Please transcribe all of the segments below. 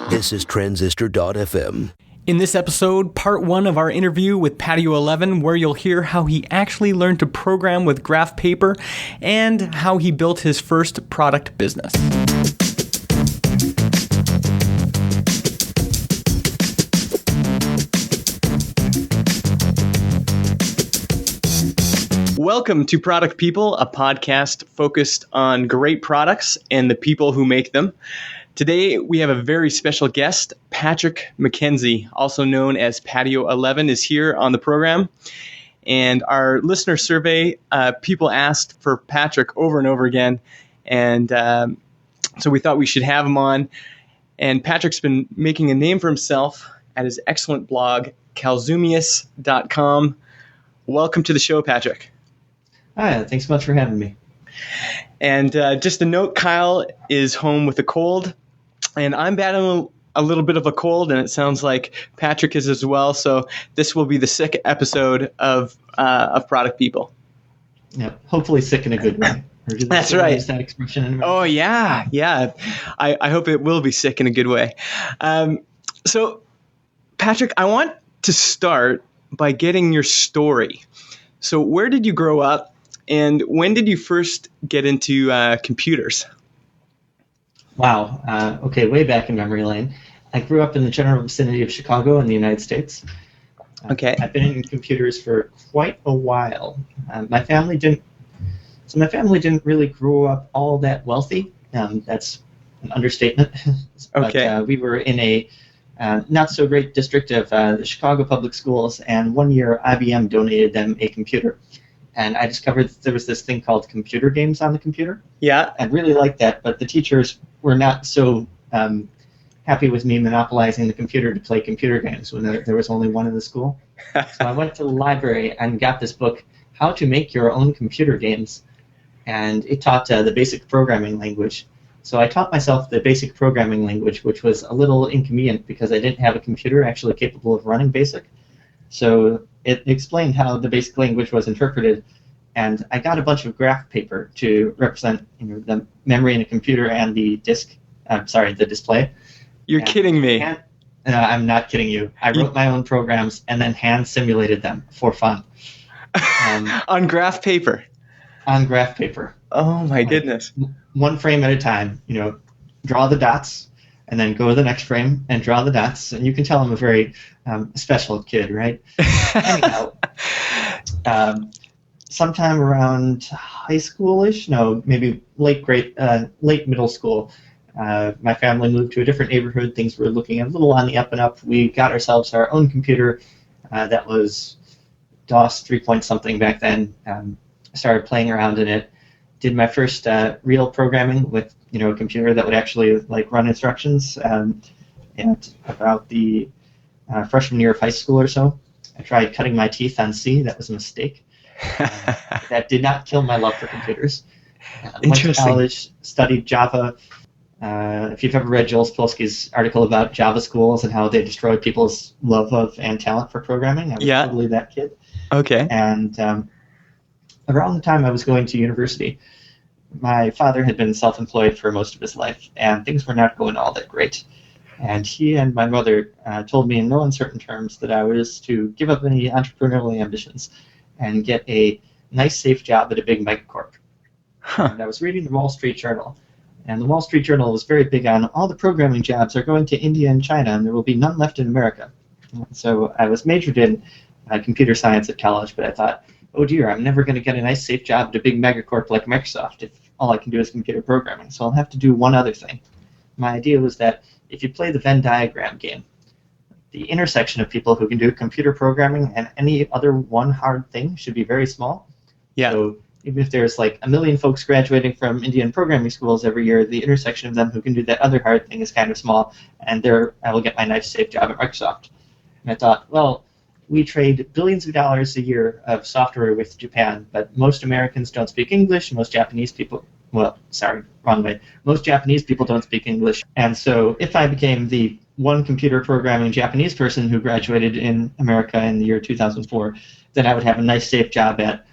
This is Transistor.fm. In this episode, part 1 of our interview with Patio11, where you'll hear how he actually learned to program with graph paper and how he built his first product business. Welcome to Product People, a podcast focused on great products and the people who make them. Today, we have a very special guest. Patrick McKenzie, also known as Patio11, is here on the program. And our listener survey, people asked for Patrick over and over again. And so we thought we should have him on. And Patrick's been making a name for himself at his excellent blog, calzumius.com. Welcome to the show, Patrick. Hi, thanks so much for having me. And just a note, Kyle is home with a cold. And I'm battling a little bit of a cold, and it sounds like Patrick is as well. So this will be the sick episode of Product People. Yeah, hopefully sick in a good way. That's right. Use that expression in America? Oh, yeah. I hope it will be sick in a good way. So, Patrick, I want to start by getting your story. So where did you grow up, and when did you first get into computers? Wow. Okay, way back in memory lane. I grew up in the general vicinity of Chicago in the United States. Okay. I've been in computers for quite a while. My family didn't really grow up all that wealthy. That's an understatement. Okay. But we were in a not so great district of the Chicago public schools, and one year IBM donated them a computer. And I discovered that there was this thing called computer games on the computer. Yeah. I really liked that, but the teachers were not so happy with me monopolizing the computer to play computer games when there was only one in the school. So I went to the library and got this book, How to Make Your Own Computer Games. And it taught the basic programming language. So I taught myself the basic programming language, which was a little inconvenient because I didn't have a computer actually capable of running BASIC. So it explained how the basic language was interpreted, and I got a bunch of graph paper to represent the memory in a computer and the the display. You're kidding me. I'm not kidding you. I wrote my own programs and then hand simulated them for fun. On graph paper? On graph paper. Oh my goodness. One frame at a time, draw the dots, and then go to the next frame and draw the dots. And you can tell I'm a very special kid, right? Anyhow, sometime around high school-ish, maybe late middle school, my family moved to a different neighborhood. Things were looking a little on the up and up. We got ourselves our own computer that was DOS 3-point-something back then. I started playing around in it. Did my first real programming with a computer that would actually run instructions. And about the freshman year of high school or so, I tried cutting my teeth on C. That was a mistake. That did not kill my love for computers. Went to college, studied Java. If you've ever read Joel Spolsky's article about Java schools and how they destroy people's love of and talent for programming, I was totally that kid. Okay. And around the time I was going to university, my father had been self-employed for most of his life, and things were not going all that great. And he and my mother told me in no uncertain terms that I was to give up any entrepreneurial ambitions and get a nice, safe job at a big megacorp. Huh. And I was reading the Wall Street Journal, and the Wall Street Journal was very big on all the programming jobs are going to India and China, and there will be none left in America. So I was majored in computer science at college, but I thought, oh dear, I'm never going to get a nice, safe job at a big megacorp like Microsoft if all I can do is computer programming. So I'll have to do one other thing. My idea was that if you play the Venn diagram game, the intersection of people who can do computer programming and any other one hard thing should be very small. Yeah. So even if there's 1 million folks graduating from Indian programming schools every year, the intersection of them who can do that other hard thing is kind of small, and there I will get my nice, safe job at Microsoft. And I thought, well, we trade billions of dollars a year of software with Japan, but most Americans don't speak English. Most Japanese people, most Japanese people don't speak English. And so if I became the one computer programming Japanese person who graduated in America in the year 2004, then I would have a nice, safe job at,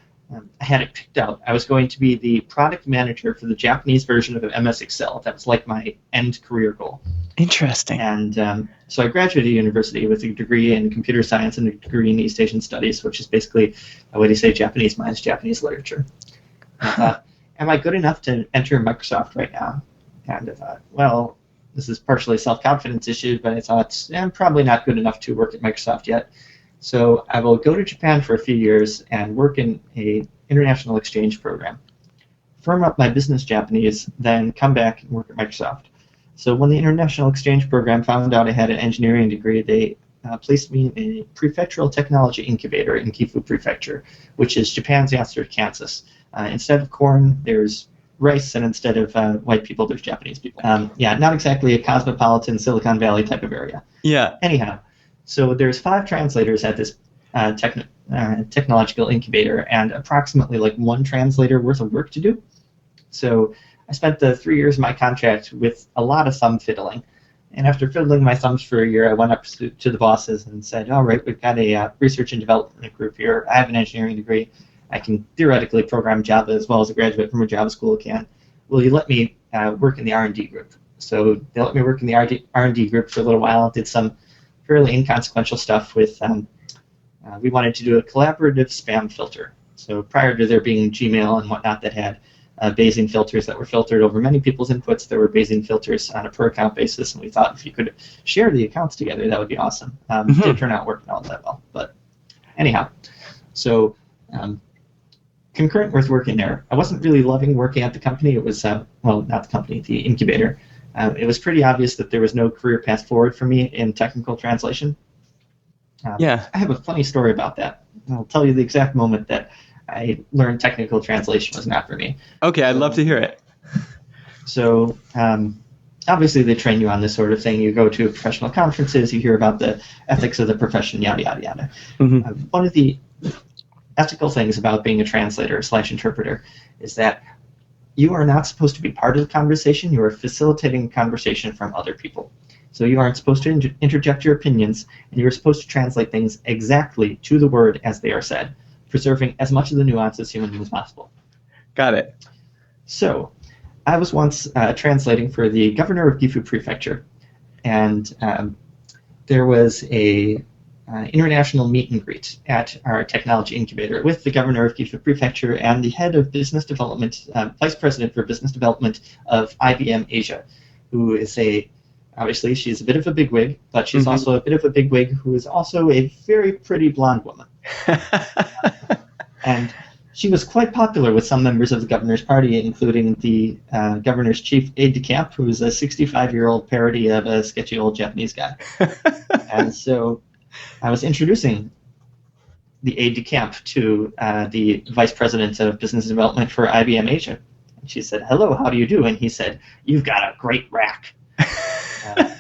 I had it picked out. I was going to be the product manager for the Japanese version of MS Excel. That was my end career goal. Interesting. And so I graduated university with a degree in computer science and a degree in East Asian studies, which is basically, what do you say, Japanese minus Japanese literature. And I thought, am I good enough to enter Microsoft right now? And I thought, well, this is partially a self-confidence issue, but I thought, I'm probably not good enough to work at Microsoft yet. So I will go to Japan for a few years and work in a international exchange program, firm up my business Japanese, then come back and work at Microsoft. So when the international exchange program found out I had an engineering degree, they placed me in a prefectural technology incubator in Gifu Prefecture, which is Japan's answer to Kansas. Instead of corn, there's rice, and instead of white people, there's Japanese people. Yeah, not exactly a cosmopolitan Silicon Valley type of area. Yeah. Anyhow, so there's 5 translators at this technological incubator, and approximately like 1 translator worth of work to do. So I spent the 3 years of my contract with a lot of thumb fiddling. And after fiddling my thumbs for a year, I went up to the bosses and said, all right, we've got a research and development group here. I have an engineering degree. I can theoretically program Java as well as a graduate from a Java school can. Will you let me work in the R&D group? So they let me work in the R&D group for a little while, did some fairly inconsequential stuff with, we wanted to do a collaborative spam filter. So prior to there being Gmail and whatnot that had Bayesian filters that were filtered over many people's inputs, there were Bayesian filters on a per account basis, and we thought if you could share the accounts together, that would be awesome. Didn't turn out working all that well, but anyhow. So concurrent with working there, I wasn't really loving working at the company. It was, well, not the company, the incubator. It was pretty obvious that there was no career path forward for me in technical translation. Yeah. I have a funny story about that. I'll tell you the exact moment that I learned technical translation was not for me. Okay, I'd love to hear it. So obviously they train you on this sort of thing. You go to professional conferences, you hear about the ethics of the profession, yada, yada, yada. One of the ethical things about being a translator / interpreter is that you are not supposed to be part of the conversation. You are facilitating conversation from other people. So you aren't supposed to interject your opinions, and you're supposed to translate things exactly to the word as they are said, preserving as much of the nuance as humanly as possible. Got it. So I was once translating for the governor of Gifu Prefecture, and there was a international meet and greet at our technology incubator with the governor of Gifu Prefecture and the head of business development, vice president for business development of IBM Asia, who is obviously she's a bit of a bigwig, but she's also a bit of a bigwig who is also a very pretty blonde woman. And she was quite popular with some members of the governor's party, including the governor's chief aide-de-camp, who was a 65-year-old parody of a sketchy old Japanese guy. And so I was introducing the aide-de-camp to the vice president of business development for IBM Asia. And she said, hello, how do you do? And he said, you've got a great rack. And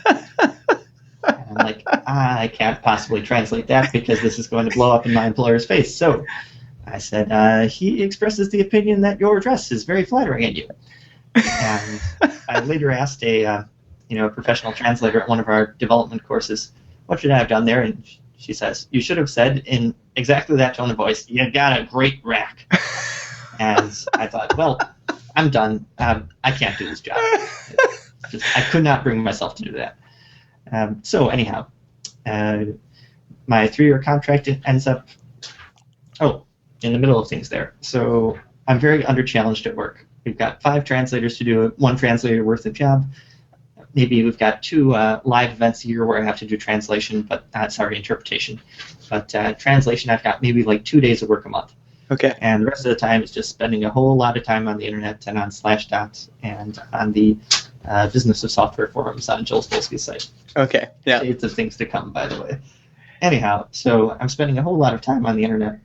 I'm like, I can't possibly translate that because this is going to blow up in my employer's face. So I said, he expresses the opinion that your dress is very flattering in you. And I later asked a professional translator at one of our development courses, what should I have done there? And she says, you should have said in exactly that tone of voice, you got a great rack. And I thought, well, I'm done. I can't do this job. I could not bring myself to do that. So anyhow, my 3-year contract ends up, in the middle of things there. So I'm very under-challenged at work. We've got 5 translators to do 1 translator worth of job. Maybe we've got 2 live events a year where I have to do translation, but interpretation. But translation, I've got maybe like 2 days of work a month. Okay. And the rest of the time is just spending a whole lot of time on the internet and on Slashdot and on the Business of Software forums on Joel Spolsky's site. Okay, yeah. Shades of things to come, by the way. Anyhow, so I'm spending a whole lot of time on the internet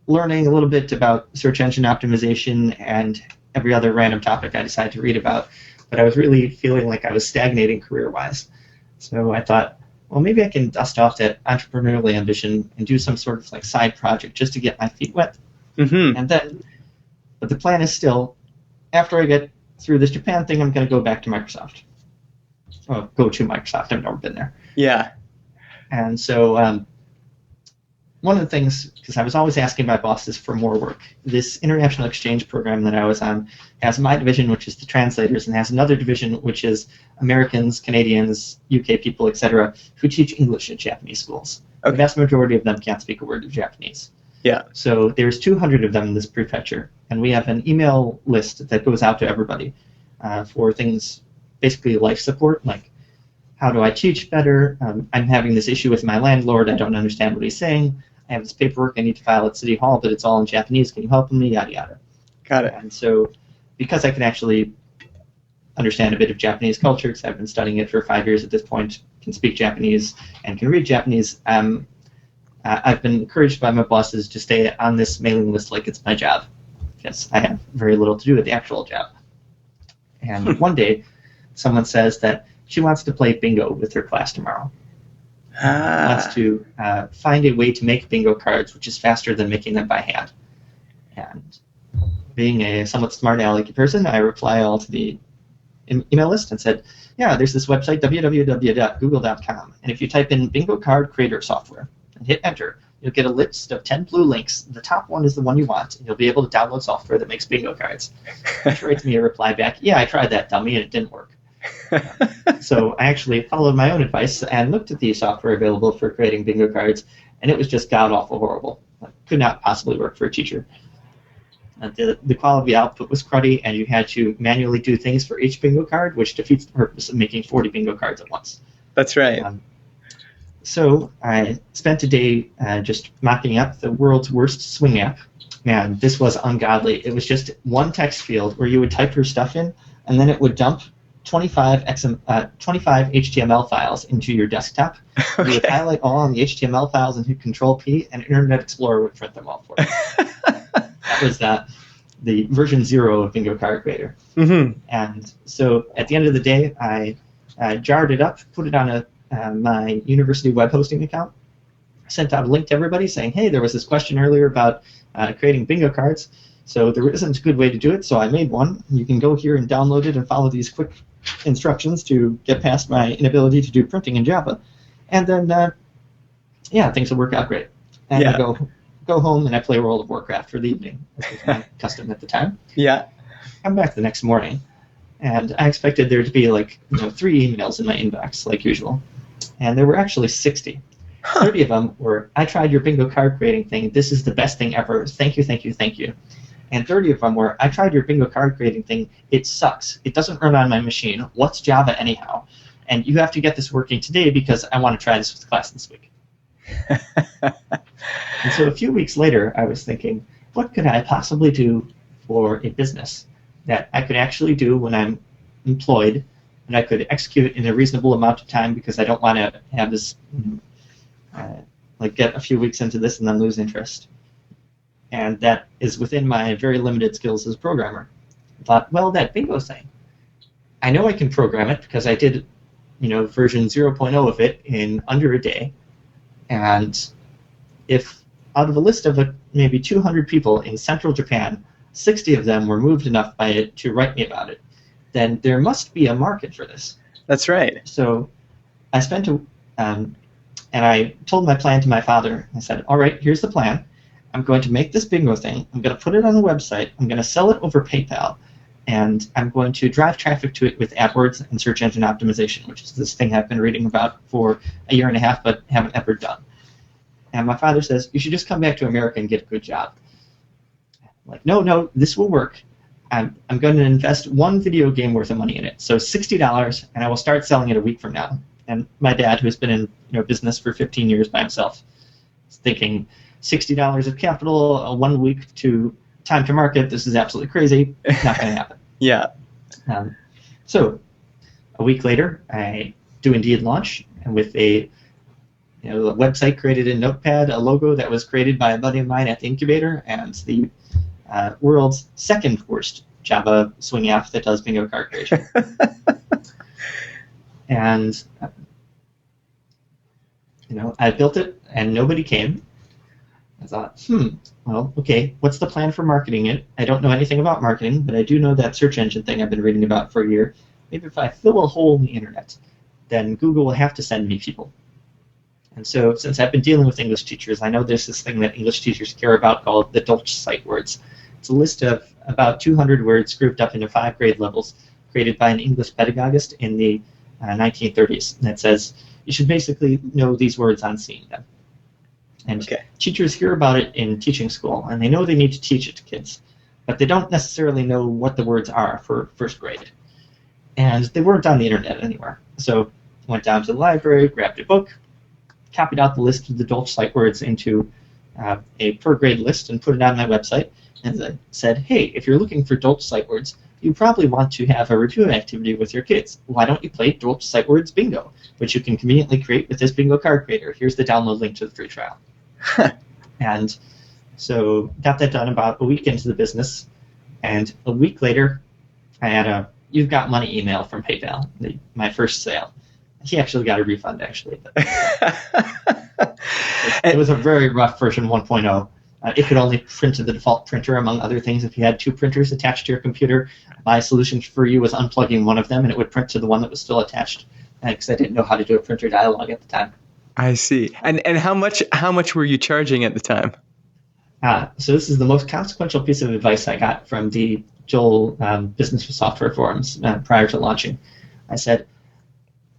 learning a little bit about search engine optimization and every other random topic I decided to read about, but I was really feeling like I was stagnating career-wise. So I thought, well, maybe I can dust off that entrepreneurial ambition and do some sort of like side project just to get my feet wet. And then, but the plan is still, after I get through this Japan thing, I'm going to go back to Microsoft. Well, go to Microsoft. I've never been there. Yeah. And so one of the things, because I was always asking my bosses for more work, this international exchange program that I was on has my division, which is the translators, and has another division, which is Americans, Canadians, UK people, etc., who teach English at Japanese schools. Okay. The vast majority of them can't speak a word of Japanese. Yeah. So there's 200 of them in this prefecture, and we have an email list that goes out to everybody for things, basically life support, like how do I teach better? I'm having this issue with my landlord. I don't understand what he's saying. I have this paperwork I need to file at City Hall, but it's all in Japanese. Can you help me? Yada, yada. Got it. And so because I can actually understand a bit of Japanese culture, because I've been studying it for 5 years at this point, can speak Japanese, and can read Japanese, I've been encouraged by my bosses to stay on this mailing list like it's my job, because I have very little to do with the actual job. And one day, someone says that she wants to play bingo with her class tomorrow. Wants to find a way to make bingo cards, which is faster than making them by hand. And being a somewhat smart alecky person, I reply all to the email list and said, yeah, there's this website, www.google.com. And if you type in bingo card creator software and hit enter, you'll get a list of 10 blue links. The top one is the one you want, and you'll be able to download software that makes bingo cards. She writes me a reply back, yeah, I tried that, dummy, and it didn't work. So I actually followed my own advice and looked at the software available for creating bingo cards, and it was just god-awful horrible. It could not possibly work for a teacher. The quality output was cruddy, and you had to manually do things for each bingo card, which defeats the purpose of making 40 bingo cards at once. That's right. So I spent a day just mocking up the world's worst swing app, and this was ungodly. It was just one text field where you would type your stuff in, and then it would dump 25 HTML files into your desktop. Okay. You would highlight all on the HTML files and hit Control-P, and Internet Explorer would print them all for you. That was the version 0 of Bingo Card Creator. Mm-hmm. And so at the end of the day, I jarred it up, put it on my university web hosting account, sent out a link to everybody saying, hey, there was this question earlier about creating bingo cards. So there isn't a good way to do it, so I made one. You can go here and download it and follow these quick instructions to get past my inability to do printing in Java. And then, things will work out great. And I go home and I play World of Warcraft for the evening. That was my custom at the time. Yeah. I'm back the next morning, and I expected there to be 3 emails in my inbox, like usual. And there were actually 60. 30 of them were, I tried your bingo card creating thing. This is the best thing ever. Thank you, thank you, thank you. And 30 of them were, I tried your bingo card creating thing. It sucks. It doesn't run on my machine. What's Java anyhow? And you have to get this working today because I want to try this with class this week. And so a few weeks later, I was thinking, what could I possibly do for a business that I could actually do when I'm employed, and I could execute in a reasonable amount of time because I don't want to have this, get a few weeks into this and then lose interest. And that is within my very limited skills as a programmer. I thought, well, that bingo thing, I know I can program it because I did, version 0.0 of it in under a day. And if out of a list of maybe 200 people in central Japan, 60 of them were moved enough by it to write me about it, then there must be a market for this. That's right. So I spent and I told my plan to my father. I said, all right, here's the plan. I'm going to make this bingo thing. I'm going to put it on a website. I'm going to sell it over PayPal. And I'm going to drive traffic to it with AdWords and search engine optimization, which is this thing I've been reading about for a year and a half but haven't ever done. And my father says, you should just come back to America and get a good job. I'm like, no, this will work. I'm going to invest one video game worth of money in it. So $60, and I will start selling it a week from now. And my dad, who's been in business for 15 years by himself, is thinking, $60 of capital, 1 week to time to market. This is absolutely crazy. Not going to happen. Yeah. So a week later, I do indeed launch, and with a website created in Notepad, a logo that was created by a buddy of mine at the incubator, and the world's second worst Java swing app that does bingo card creation. And I built it, and nobody came. I thought, well, okay, what's the plan for marketing it? I don't know anything about marketing, but I do know that search engine thing I've been reading about for a year. Maybe if I fill a hole in the internet, then Google will have to send me people. And so since I've been dealing with English teachers, I know there's this thing that English teachers care about called the Dolch sight words. It's a list of about 200 words grouped up into 5 grade levels created by an English pedagogist in the 1930s. And it says you should basically know these words on seeing them. And teachers hear about it in teaching school, and they know they need to teach it to kids, but they don't necessarily know what the words are for first grade. And they weren't on the internet anywhere. So I went down to the library, grabbed a book, copied out the list of the Dolch sight words into a per grade list and put it on my website, and I said, hey, if you're looking for Dolch sight words, you probably want to have a review activity with your kids. Why don't you play Dolch sight words bingo, which you can conveniently create with this bingo card creator. Here's the download link to the free trial. And so got that done about a week into the business, and a week later I had a "You've Got Money" email from PayPal, my first sale. He actually got a refund, actually. It was a very rough version 1.0. It could only print to the default printer, among other things. If you had 2 printers attached to your computer, my solution for you was unplugging one of them, and it would print to the one that was still attached, because I didn't know how to do a printer dialog at the time. I see. And how much were you charging at the time? So this is the most consequential piece of advice I got from the Joel Business for Software forums prior to launching. I said,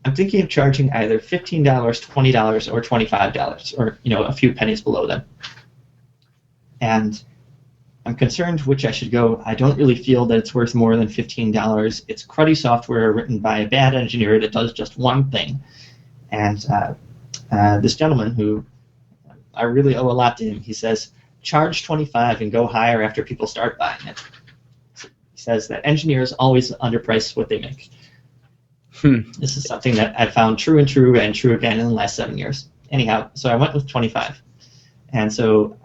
I'm thinking of charging either $15, $20, or $25, or a few pennies below them. And I'm concerned which I should go. I don't really feel that it's worth more than $15. It's cruddy software written by a bad engineer that does just one thing. And this gentleman, who I really owe a lot to him, he says, charge $25 and go higher after people start buying it. He says that engineers always underprice what they make. This is something that I've found true again in the last 7 years. Anyhow, so I went with $25. And so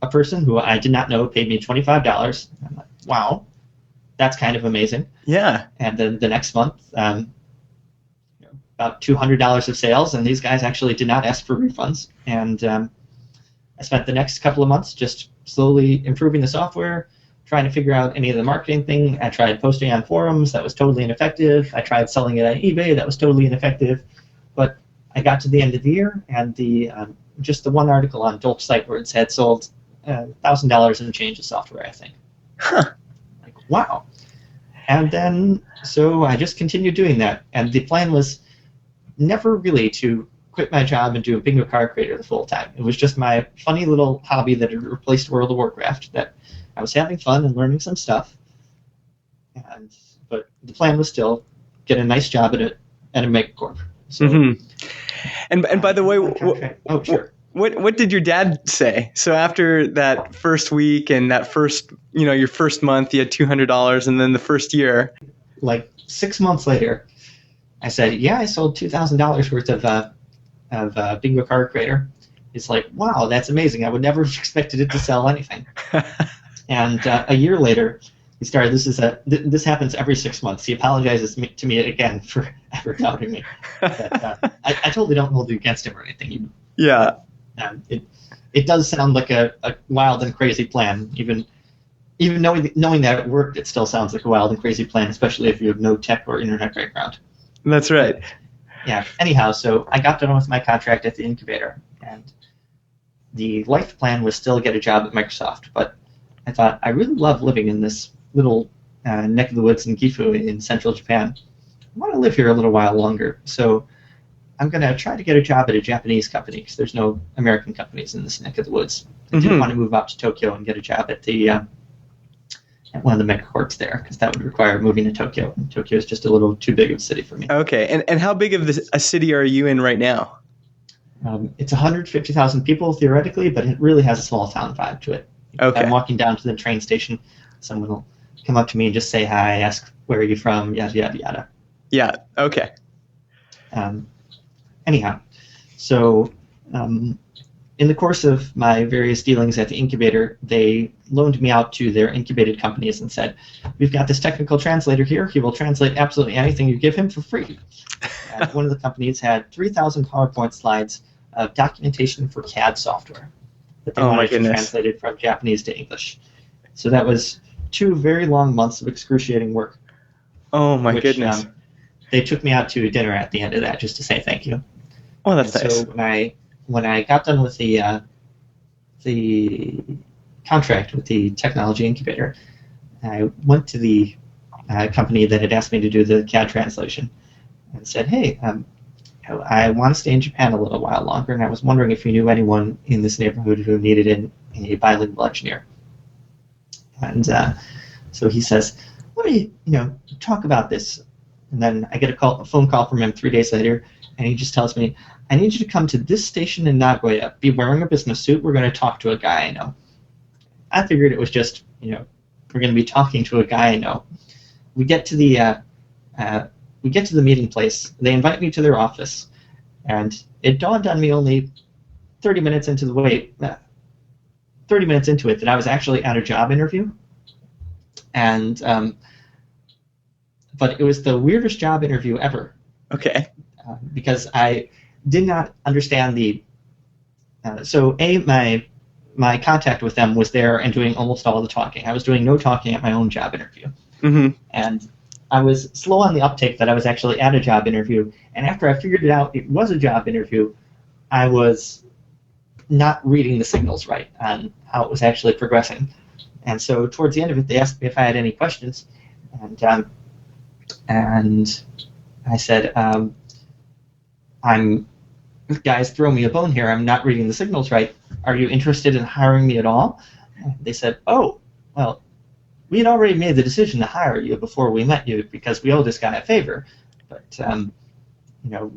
a person who I did not know paid me $25. I'm like, wow, that's kind of amazing. Yeah. And then the next month, about $200 of sales, and these guys actually did not ask for refunds. And I spent the next couple of months just slowly improving the software, trying to figure out any of the marketing thing. I tried posting on forums. That was totally ineffective. I tried selling it on eBay. That was totally ineffective. But I got to the end of the year, and just the one article on Dolch sight words had sold $1,000 and change of software, I think. Like, wow. And then, so I just continued doing that. And the plan was never really to quit my job and do a bingo card creator the full time. It was just my funny little hobby that had replaced World of Warcraft, that I was having fun and learning some stuff. But the plan was still get a nice job at a megacorp. So, And by the way, sure. What did your dad say? So after that first week and that first, your first month, you had $200, and then the first year, like 6 months later, I said, "Yeah, I sold $2,000 worth of bingo card creator." It's like, wow, that's amazing. I would never have expected it to sell anything. And a year later, he started. This happens every 6 months. He apologizes to me again for ever doubting me. But, I totally don't hold it against him or anything. Yeah. It does sound like a wild and crazy plan. Even knowing that it worked, it still sounds like a wild and crazy plan, especially if you have no tech or internet background. That's right. Yeah. Anyhow, so I got done with my contract at the incubator, and the life plan was still get a job at Microsoft. But I thought, I really love living in this little neck of the woods in Gifu in central Japan. I want to live here a little while longer. So I'm going to try to get a job at a Japanese company, because there's no American companies in this neck of the woods. I didn't want to move out to Tokyo and get a job at at one of the megacorps there, because that would require moving to Tokyo. And Tokyo is just a little too big of a city for me. Okay. And how big of a city are you in right now? It's 150,000 people theoretically, but it really has a small town vibe to it. Okay. If I'm walking down to the train station, someone will come up to me and just say hi, ask, where are you from, yada, yada, yada. Yeah, okay. Anyhow, so in the course of my various dealings at the incubator, they loaned me out to their incubated companies and said, we've got this technical translator here. He will translate absolutely anything you give him for free. And one of the companies had 3,000 PowerPoint slides of documentation for CAD software that they wanted to translated from Japanese to English. So that was 2 very long months of excruciating work. Oh my goodness. They took me out to dinner at the end of that just to say thank you. Oh, that's And nice. so when I got done with the contract with the technology incubator, I went to the company that had asked me to do the CAD translation and said, "Hey, I want to stay in Japan a little while longer, and I was wondering if you knew anyone in this neighborhood who needed a bilingual engineer." And so he says, "Let me, talk about this." And then I get a phone call from him 3 days later, and he just tells me, "I need you to come to this station in Nagoya. Be wearing a business suit. We're going to talk to a guy I know." I figured it was just, we're going to be talking to a guy I know. We get to the meeting place. They invite me to their office, and it dawned on me only 30 minutes into 30 minutes into it that I was actually at a job interview. And but it was the weirdest job interview ever. Okay. Because I did not understand my contact with them was there and doing almost all the talking. I was doing no talking at my own job interview. Mm-hmm. And I was slow on the uptake that I was actually at a job interview. And after I figured it out, it was a job interview, I was not reading the signals right on how it was actually progressing. And so towards the end of it, they asked me if I had any questions. And I said, guys, throw me a bone here. I'm not reading the signals right. Are you interested in hiring me at all? They said, "Oh, well, we had already made the decision to hire you before we met you because we owe this guy a favor. But,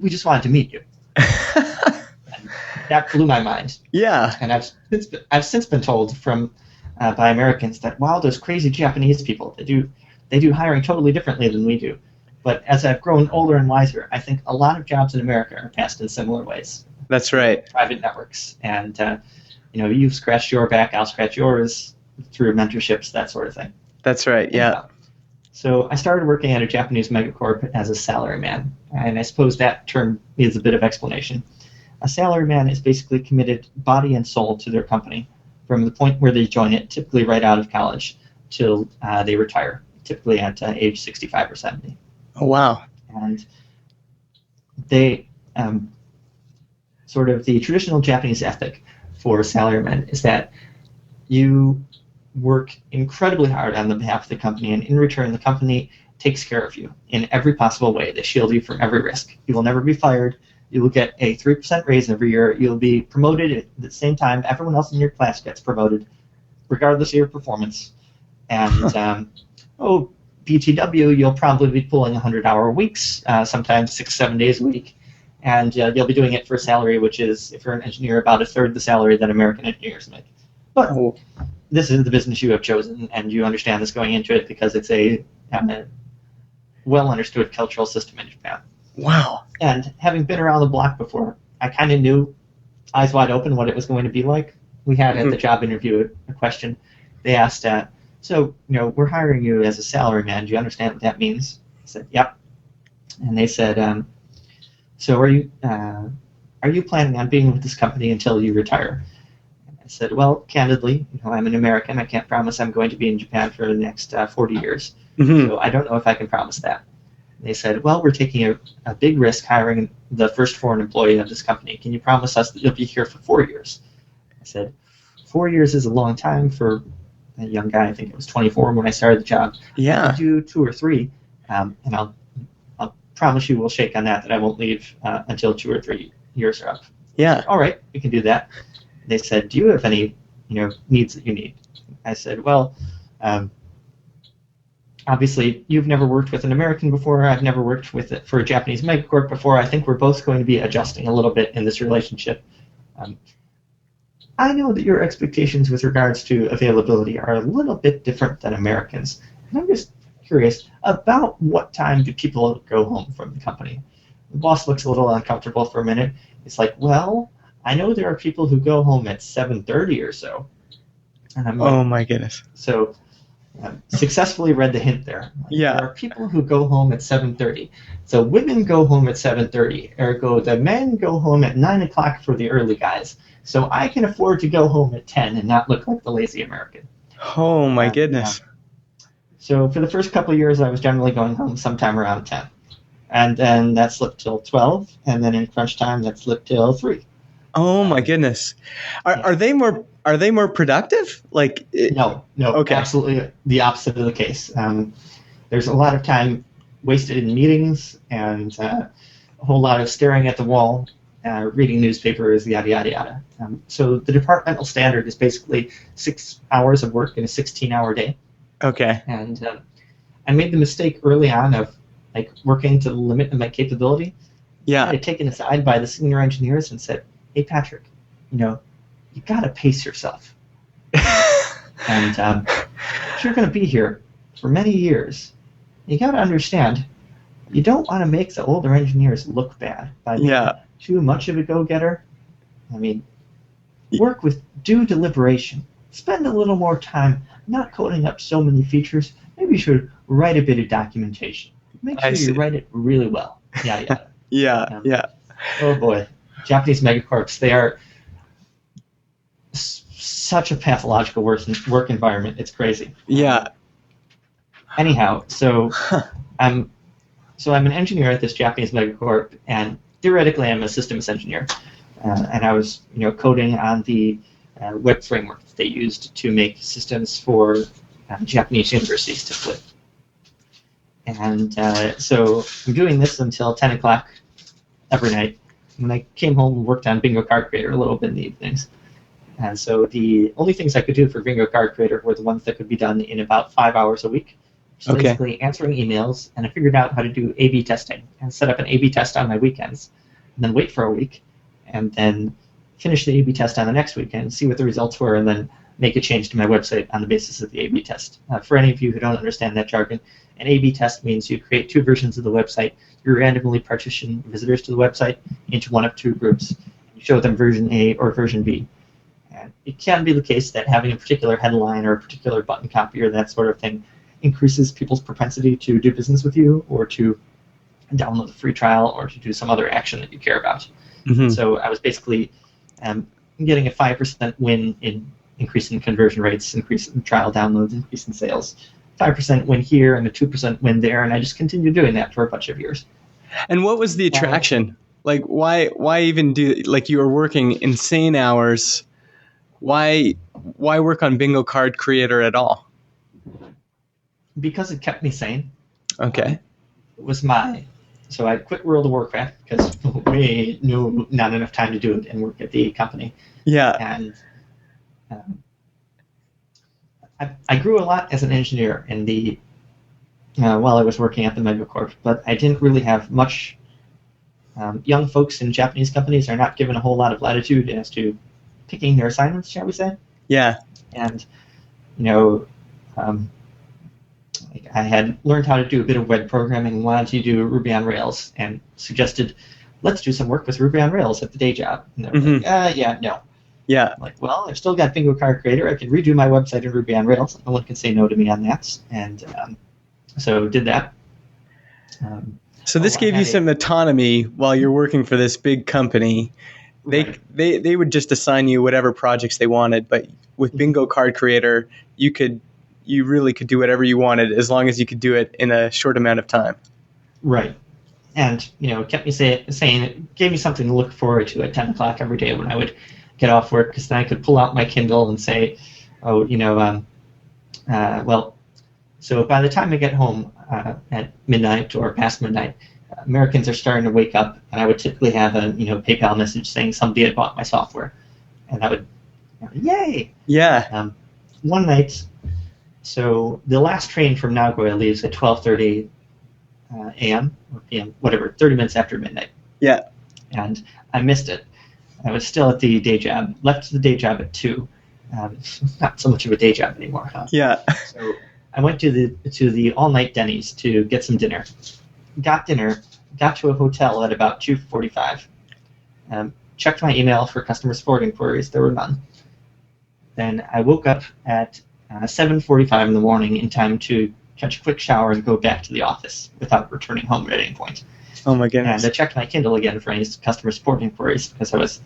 we just wanted to meet you." And that blew my mind. Yeah. And I've since been told by Americans that, wow, those crazy Japanese people, they do hiring totally differently than we do. But as I've grown older and wiser, I think a lot of jobs in America are passed in similar ways. That's right. Private networks. And, you've scratched your back, I'll scratch yours through mentorships, that sort of thing. That's right, yeah. So I started working at a Japanese megacorp as a salaryman. And I suppose that term needs a bit of explanation. A salaryman is basically committed body and soul to their company from the point where they join it, typically right out of college, till they retire, typically at age 65 or 70. Oh, wow. And they, sort of the traditional Japanese ethic for salarymen is that you work incredibly hard on the behalf of the company, and in return, the company takes care of you in every possible way. They shield you from every risk. You will never be fired. You will get a 3% raise every year. You'll be promoted at the same time everyone else in your class gets promoted, regardless of your performance. And, BTW, you'll probably be pulling 100-hour weeks, sometimes 6-7 days a week. And you'll be doing it for a salary, which is, if you're an engineer, about a third the salary that American engineers make. But this is the business you have chosen, and you understand this going into it because it's a well-understood cultural system in Japan. Wow. And having been around the block before, I kind of knew, eyes wide open, what it was going to be like. We had at the job interview a question. They asked, "So, we're hiring you as a salaryman. Do you understand what that means?" I said, "Yep." And they said, "So are you planning on being with this company until you retire?" And I said, "Well, candidly, I'm an American. I can't promise I'm going to be in Japan for the next 40 years. Mm-hmm. So I don't know if I can promise that." And they said, "Well, we're taking a big risk hiring the first foreign employee of this company. Can you promise us that you'll be here for 4 years?" I said, 4 years is a long time for a young guy. I think it was 24 when I started the job. Yeah. I'll do 2 or 3, and I'll promise you we'll shake on that I won't leave until 2 or 3 years are up." Yeah. Said, "All right, we can do that." They said, "Do you have any needs that you need?" I said, "Well, obviously you've never worked with an American before. I've never worked for a Japanese megacorp before. I think we're both going to be adjusting a little bit in this relationship. I know that your expectations with regards to availability are a little bit different than Americans. And I'm just curious, about what time do people go home from the company?" The boss looks a little uncomfortable for a minute. It's like, "Well, I know there are people who go home at 7:30 or so." And I'm like, Oh, my goodness. so successfully read the hint there. Yeah. There are people who go home at 7:30. So women go home at 7:30. Ergo, the men go home at 9 o'clock for the early guys. So I can afford to go home at 10 and not look like the lazy American. Oh, my goodness. So for the first couple of years, I was generally going home sometime around 10. And then that slipped till 12, and then in crunch time that slipped till 3. Oh my goodness. Are they more productive? No, Okay. absolutely the opposite of the case. There's a lot of time wasted in meetings and a whole lot of staring at the wall, reading newspapers, yada, yada, yada. So the departmental standard is basically 6 hours of work in a 16-hour day. Okay. And I made the mistake early on of working to the limit of my capability. Yeah. I had taken aside by the senior engineers and said, "Hey, Patrick, you got to pace yourself. And if you're going to be here for many years, you got to understand, you don't want to make the older engineers look bad by being too much of a go-getter. I mean, work with due deliberation. Spend a little more time not coding up so many features. Maybe you should write a bit of documentation. Make sure you write it really well." Yada, yada. Yeah. Oh boy. Japanese megacorps, they are such a pathological work environment. It's crazy. Yeah. Anyhow, so I'm an engineer at this Japanese megacorp, and theoretically I'm a systems engineer. And I was coding on the web framework that they used to make systems for Japanese universities to flip. And so I'm doing this until 10 o'clock every night. And I came home and worked on Bingo Card Creator a little bit in the evenings. And so the only things I could do for Bingo Card Creator were the ones that could be done in about 5 hours a week. So basically answering emails, and I figured out how to do A/B testing and set up an A/B test on my weekends, and then wait for a week, and then finish the A/B test on the next weekend, see what the results were, and then make a change to my website on the basis of the A/B test. For any of you who don't understand that jargon, an A/B test means you create 2 versions of the website. You randomly partition visitors to the website into one of 2 groups. You show them version A or version B. And it can be the case that having a particular headline or a particular button copy or that sort of thing increases people's propensity to do business with you or to download the free trial or to do some other action that you care about. Mm-hmm. So I was basically getting a 5% win in increase in conversion rates, increase in trial downloads, increase in sales. 5% win here and a 2% win there, and I just continued doing that for a bunch of years. And what was the attraction? Why even do, you were working insane hours, why work on Bingo Card Creator at all? Because it kept me sane. Okay. It was so I quit World of Warcraft because we knew not enough time to do it and work at the company. Yeah. And I grew a lot as an engineer in the while I was working at the megacorp, but I didn't really have much. Young folks in Japanese companies are not given a whole lot of latitude as to picking their assignments, shall we say? Yeah. And I had learned how to do a bit of web programming and wanted to do Ruby on Rails, and suggested, let's do some work with Ruby on Rails at the day job. And they were like, no. Yeah. I'm like, well, I've still got Bingo Card Creator. I can redo my website in Ruby on Rails. No one can say no to me on that. And so did that. So this gave you some autonomy while you're working for this big company. They would just assign you whatever projects they wanted, but with Bingo Card Creator, you really could do whatever you wanted as long as you could do it in a short amount of time. Right. And, it kept me saying, it gave me something to look forward to at 10 o'clock every day when I would get off work, because then I could pull out my Kindle and say, so by the time I get home at midnight or past midnight, Americans are starting to wake up, and I would typically have a PayPal message saying somebody had bought my software, and I would, yay! Yeah. One night, so the last train from Nagoya leaves at 12:30 a.m. or p.m., whatever, 30 minutes after midnight. Yeah. And I missed it. I was still at the day job, left the day job at 2. Not so much of a day job anymore, huh? Yeah. So I went to the all-night Denny's to get some dinner. Got dinner, got to a hotel at about 2:45. Checked my email for customer support inquiries. There were none. Then I woke up at 7:45 in the morning in time to catch a quick shower and go back to the office without returning home at any point. Oh my goodness. And I checked my Kindle again for any customer support inquiries because I was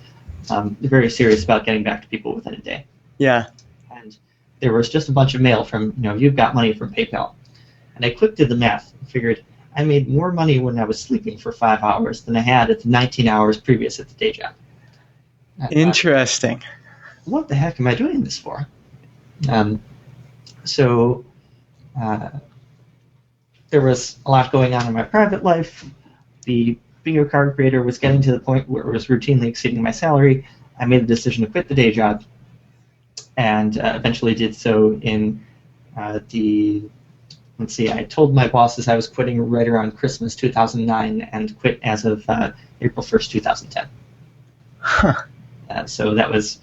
very serious about getting back to people within a day. Yeah. And there was just a bunch of mail from, you've got money from PayPal. And I quick did the math and figured I made more money when I was sleeping for 5 hours than I had at the 19 hours previous at the day job. Interesting. What the heck am I doing this for? So there was a lot going on in my private life. The bingo card creator was getting to the point where it was routinely exceeding my salary. I made the decision to quit the day job, and eventually did so in I told my bosses I was quitting right around Christmas 2009 and quit as of April 1st, 2010. Huh. So it's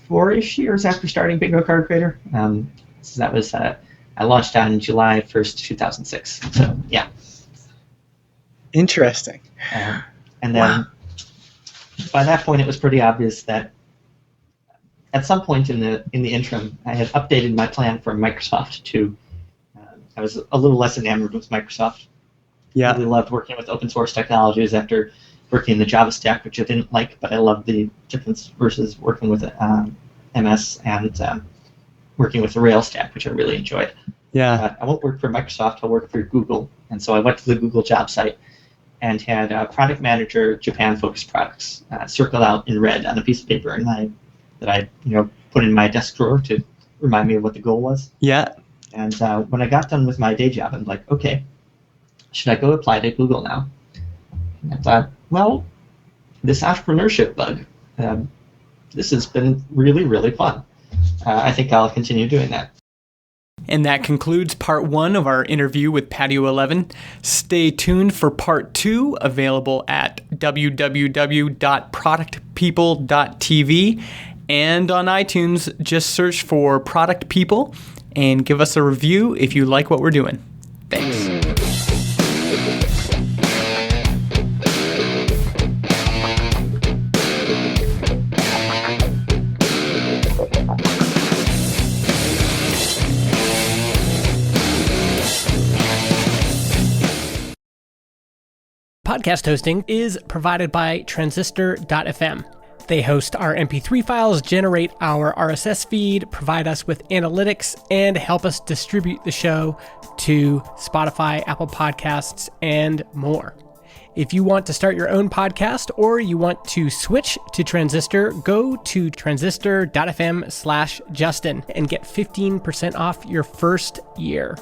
4-ish years after starting Bingo Card Creator. So that was, I launched on July 1st, 2006. So, yeah. Interesting. And then by that point, it was pretty obvious that at some point in the interim, I had updated my plan from Microsoft to. I was a little less enamored with Microsoft. Yeah. I really loved working with open source technologies after working in the Java stack, which I didn't like, but I loved the difference versus working with MS and working with the Rails stack, which I really enjoyed. Yeah. I won't work for Microsoft. I'll work for Google, and so I went to the Google job site and had product manager Japan-focused products circled out in red on a piece of paper, and that I put in my desk drawer to remind me of what the goal was. Yeah. And when I got done with my day job, I'm like, okay, should I go apply to Google now? And I thought, well, this entrepreneurship bug, this has been really, really fun. I think I'll continue doing that. And that concludes part 1 of our interview with Patio11. Stay tuned for part 2, available at www.productpeople.tv. And on iTunes, just search for Product People and give us a review if you like what we're doing. Thanks. Podcast hosting is provided by Transistor.fm. They host our MP3 files, generate our RSS feed, provide us with analytics, and help us distribute the show to Spotify, Apple Podcasts, and more. If you want to start your own podcast or you want to switch to Transistor, go to transistor.fm/Justin and get 15% off your first year.